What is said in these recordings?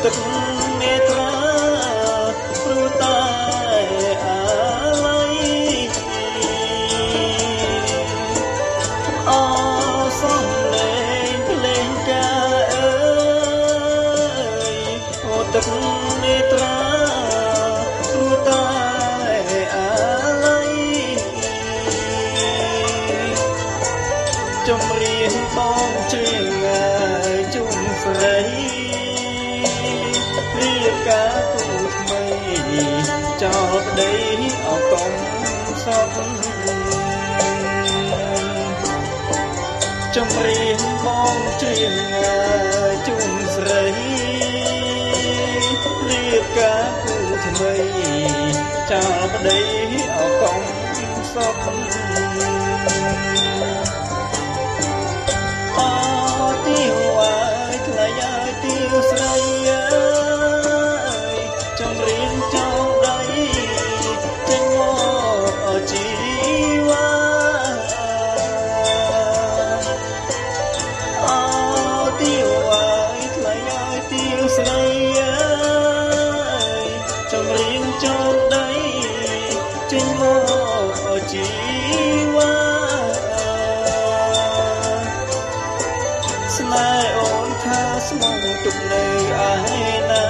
ទឹកនេត្រាព្រោះតែអាឡ័យអសំលេងភ្លេងការអើយអូទឹកនេត្រាព្រោះតែអាឡ័យចម្រៀងបងជ្រៀងជុំស្រីរៀបការគូថ្មីចោលប្តីអកុំសពចម្រៀងបងជ្រៀងជុំស្រីរៀបការគូថ្មីចោលប្តីអកុំសពស្រីចម្រៀងចងដៃចេញមកជីវ៉ាអទីវ៉ាថ្លៃឲ្យទីស្រីចម្រៀងចងដៃចេញមកជីវ៉ាស្នេហ៍អូនថាស្មងទុកនៅឯណា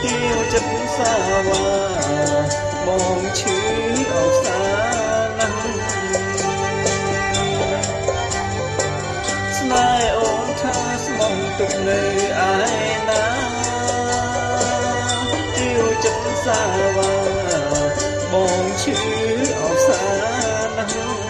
ទៀវចិត្តសាវ៉ាបងឈឺអោសាណាស់ស្នេហ៍អូនថាស្មងទុកនៅឯណាទៀវចិត្តសាវ៉ាបងឈឺអោសាណាស់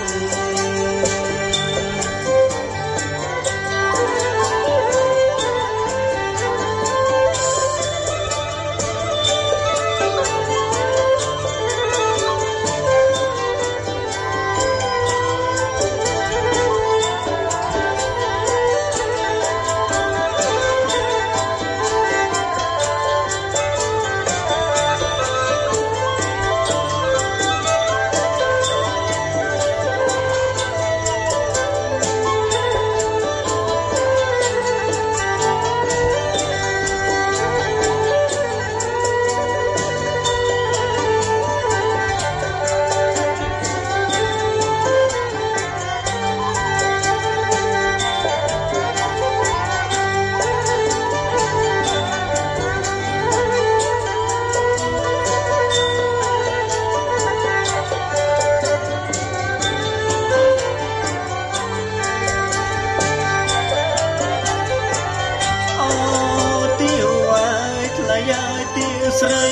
ស្រី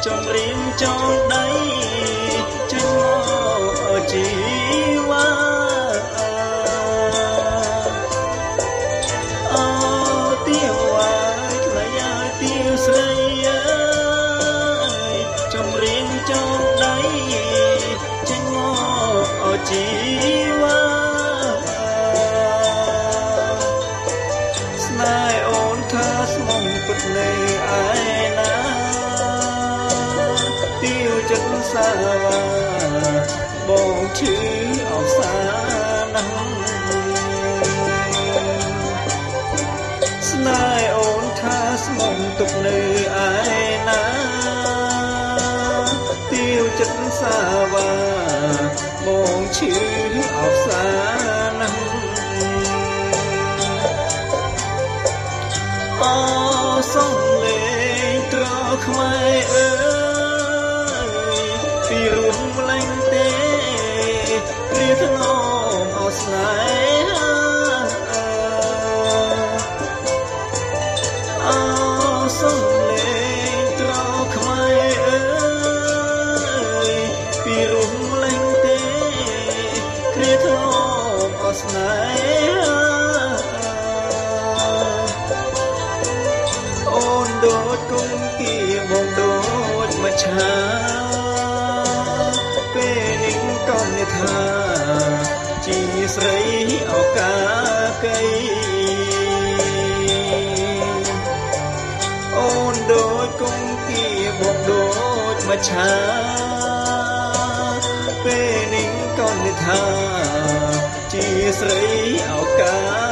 ចម្រៀងចងដៃចេញមកជីវ៉ាអូទៀវវ៉ាថ្លៃឲ្យទៀវស្រីចម្រៀងចងដៃចេញមកជីវ៉ាស្នេហ៍អូនថាស្មងពិតនៅឯណាទៀវចិត្តសាវ៉ាបងឈឺអោសាណាស់ស្នេហ៍អូនថាស្មងទុកនៅឯណាទៀវចិត្តសាវ៉ាបងឈឺអោសាណាស់អសំលេងត្រខ្មែរអើយពីរួមលែងទេព្រាថ្នមអស្នេហាអសំលេងត្រខ្មែរអើយពីរួមលែងទេព្រាថ្នមអស្នេហាដូចគុំគីបងដូចមច្ឆាពេលនេះក៏និថាជាស្រីឱកាកៃអូនដូចគុំគីបងដូចមច្ឆាពេលនេះក៏និថាជាស្រីឱកា